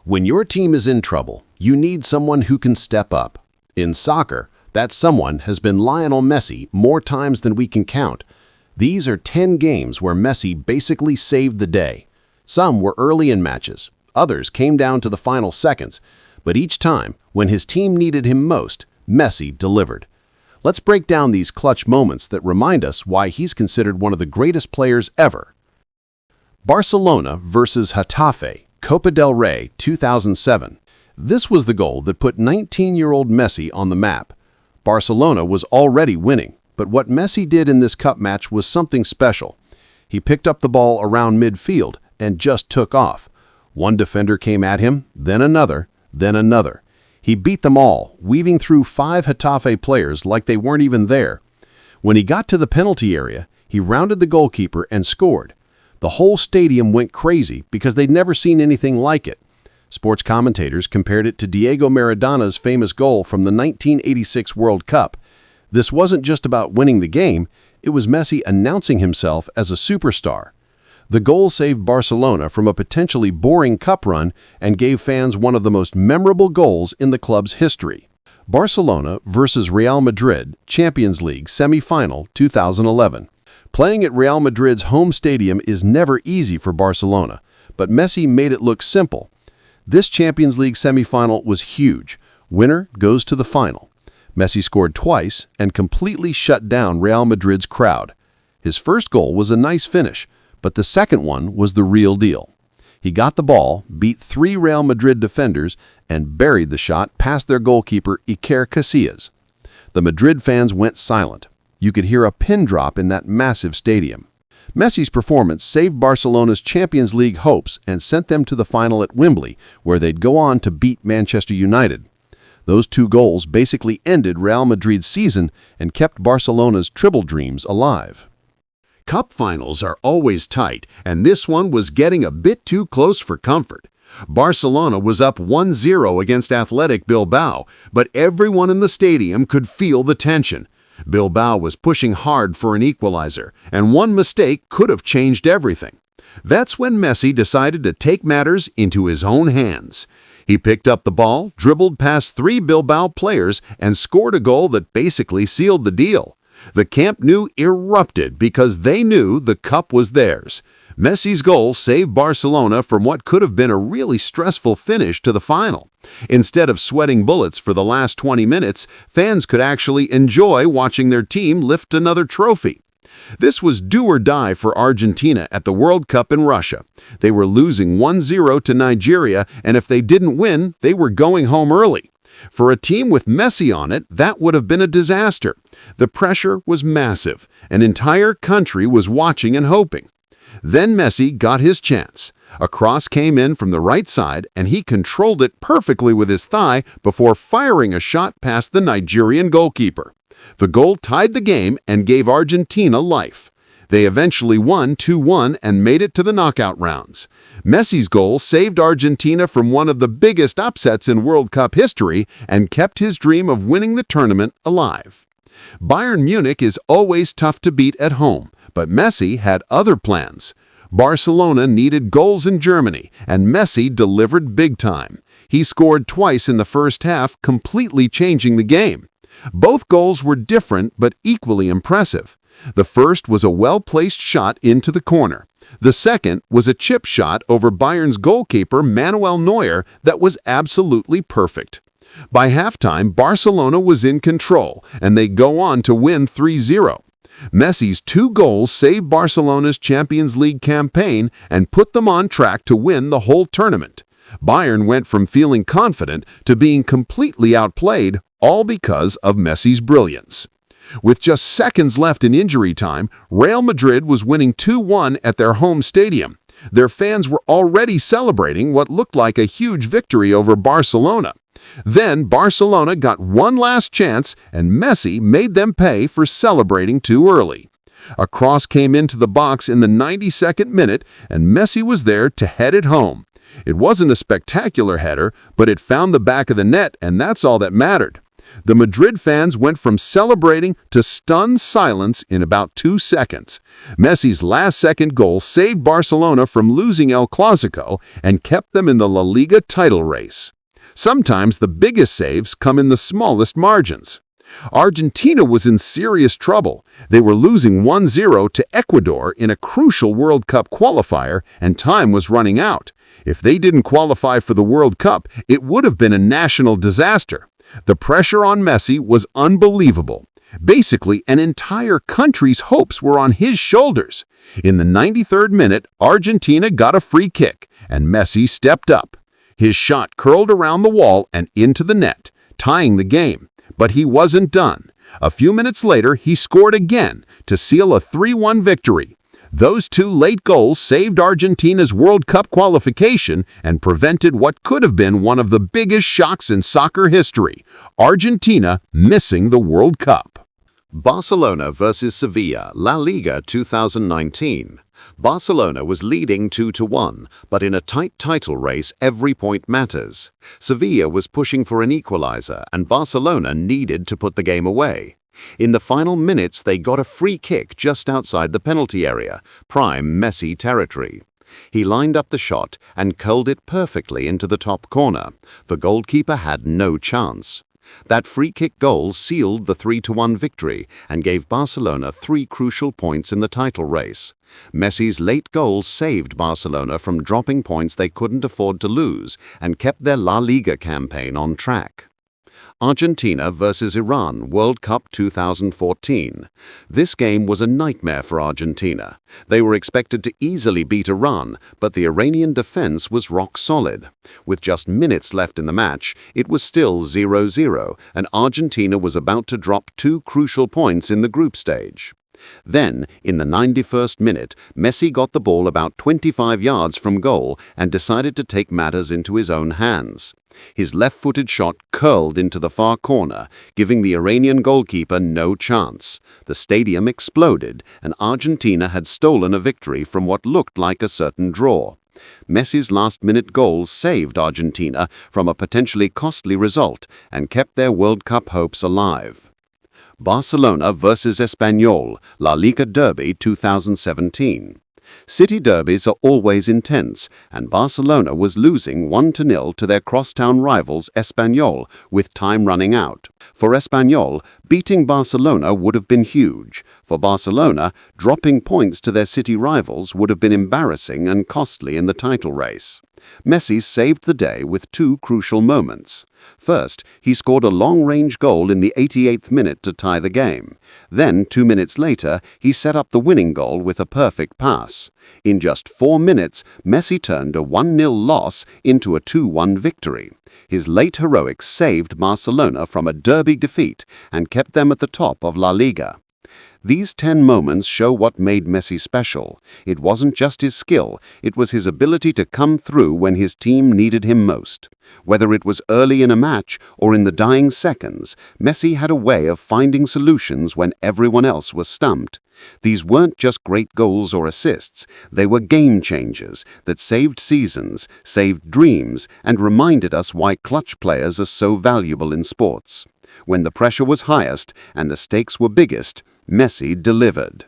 When your team is in trouble, you need someone who can step up. In soccer, that someone has been Lionel Messi more times than we can count. These are 10 games where Messi basically saved the day. Some were early in matches, others came down to the final seconds, but each time, when his team needed him most, Messi delivered. Let's break down these clutch moments that remind us why he's considered one of the greatest players ever. Barcelona versus Getafe, Copa del Rey 2007. This was the goal that put 19-year-old Messi on the map. Barcelona was already winning, but what Messi did in this cup match was something special. He picked up the ball around midfield and just took off. One defender came at him, then another, then another. He beat them all, weaving through 5 Getafe players like they weren't even there. When he got to the penalty area, he rounded the goalkeeper and scored. The whole stadium went crazy because they'd never seen anything like it. Sports commentators compared it to Diego Maradona's famous goal from the 1986 World Cup. This wasn't just about winning the game, it was Messi announcing himself as a superstar. The goal saved Barcelona from a potentially boring cup run and gave fans one of the most memorable goals in the club's history. Barcelona versus Real Madrid, Champions League semi-final 2011. Playing at Real Madrid's home stadium is never easy for Barcelona, but Messi made it look simple. This Champions League semi-final was huge. Winner goes to the final. Messi scored twice and completely shut down Real Madrid's crowd. His first goal was a nice finish, but the second one was the real deal. He got the ball, beat 3 Real Madrid defenders, and buried the shot past their goalkeeper Iker Casillas. The Madrid fans went silent. You could hear a pin drop in that massive stadium. Messi's performance saved Barcelona's Champions League hopes and sent them to the final at Wembley, where they'd go on to beat Manchester United. Those 2 goals basically ended Real Madrid's season and kept Barcelona's treble dreams alive. Cup finals are always tight, and this one was getting a bit too close for comfort. Barcelona was up 1-0 against Athletic Bilbao, but everyone in the stadium could feel the tension. Bilbao was pushing hard for an equalizer, and one mistake could have changed everything. That's when Messi decided to take matters into his own hands. He picked up the ball, dribbled past 3 Bilbao players, and scored a goal that basically sealed the deal. The Camp Nou erupted because they knew the cup was theirs. Messi's goal saved Barcelona from what could have been a really stressful finish to the final. Instead of sweating bullets for the last 20 minutes, fans could actually enjoy watching their team lift another trophy. This was do or die for Argentina at the World Cup in Russia. They were losing 1-0 to Nigeria, and if they didn't win, they were going home early. For a team with Messi on it, that would have been a disaster. The pressure was massive. An entire country was watching and hoping. Then Messi got his chance. A cross came in from the right side, and he controlled it perfectly with his thigh before firing a shot past the Nigerian goalkeeper. The goal tied the game and gave Argentina life. They eventually won 2-1 and made it to the knockout rounds. Messi's goal saved Argentina from one of the biggest upsets in World Cup history and kept his dream of winning the tournament alive. Bayern Munich is always tough to beat at home, but Messi had other plans. Barcelona needed goals in Germany, and Messi delivered big time. He scored twice in the first half, completely changing the game. Both goals were different but equally impressive. The first was a well-placed shot into the corner. The second was a chip shot over Bayern's goalkeeper Manuel Neuer that was absolutely perfect. By halftime, Barcelona was in control, and they go on to win 3-0. Messi's 2 goals saved Barcelona's Champions League campaign and put them on track to win the whole tournament. Bayern went from feeling confident to being completely outplayed, all because of Messi's brilliance. With just seconds left in injury time, Real Madrid was winning 2-1 at their home stadium. Their fans were already celebrating what looked like a huge victory over Barcelona. Then Barcelona got one last chance, and Messi made them pay for celebrating too early. A cross came into the box in the 92nd minute, and Messi was there to head it home. It wasn't a spectacular header, but it found the back of the net, and that's all that mattered. The Madrid fans went from celebrating to stunned silence in about 2 seconds. Messi's last-second goal saved Barcelona from losing El Clásico and kept them in the La Liga title race. Sometimes the biggest saves come in the smallest margins. Argentina was in serious trouble. They were losing 1-0 to Ecuador in a crucial World Cup qualifier, and time was running out. If they didn't qualify for the World Cup, it would have been a national disaster. The pressure on Messi was unbelievable. Basically, an entire country's hopes were on his shoulders. In the 93rd minute, Argentina got a free kick, and Messi stepped up. His shot curled around the wall and into the net, tying the game. But he wasn't done. A few minutes later, he scored again to seal a 3-1 victory. Those 2 late goals saved Argentina's World Cup qualification and prevented what could have been one of the biggest shocks in soccer history: Argentina missing the World Cup. Barcelona versus Sevilla, La Liga 2019. Barcelona was leading 2-1, but in a tight title race, every point matters. Sevilla was pushing for an equalizer, and Barcelona needed to put the game away. In the final minutes, they got a free kick just outside the penalty area, prime Messi territory. He lined up the shot and curled it perfectly into the top corner. The goalkeeper had no chance. That free kick goal sealed the 3-1 victory and gave Barcelona 3 crucial points in the title race. Messi's late goal saved Barcelona from dropping points they couldn't afford to lose and kept their La Liga campaign on track. Argentina versus Iran, World Cup 2014. This game was a nightmare for Argentina. They were expected to easily beat Iran, but the Iranian defense was rock solid. With just minutes left in the match, it was still 0-0, and Argentina was about to drop 2 crucial points in the group stage. Then, in the 91st minute, Messi got the ball about 25 yards from goal and decided to take matters into his own hands. His left-footed shot curled into the far corner, giving the Iranian goalkeeper no chance. The stadium exploded, and Argentina had stolen a victory from what looked like a certain draw. Messi's last-minute goal saved Argentina from a potentially costly result and kept their World Cup hopes alive. Barcelona versus Espanyol, La Liga Derby 2017. City derbies are always intense, and Barcelona was losing 1-0 to their crosstown rivals Espanyol with time running out. For Espanyol, beating Barcelona would have been huge. For Barcelona, dropping points to their city rivals would have been embarrassing and costly in the title race. Messi saved the day with 2 crucial moments. First, he scored a long-range goal in the 88th minute to tie the game. Then, 2 minutes later, he set up the winning goal with a perfect pass. In just 4 minutes, Messi turned a 1-0 loss into a 2-1 victory. His late heroics saved Barcelona from a derby defeat and kept them at the top of La Liga. These 10 moments show what made Messi special. It wasn't just his skill, it was his ability to come through when his team needed him most. Whether it was early in a match or in the dying seconds, Messi had a way of finding solutions when everyone else was stumped. These weren't just great goals or assists, they were game changers that saved seasons, saved dreams, and reminded us why clutch players are so valuable in sports. When the pressure was highest and the stakes were biggest, Messi delivered.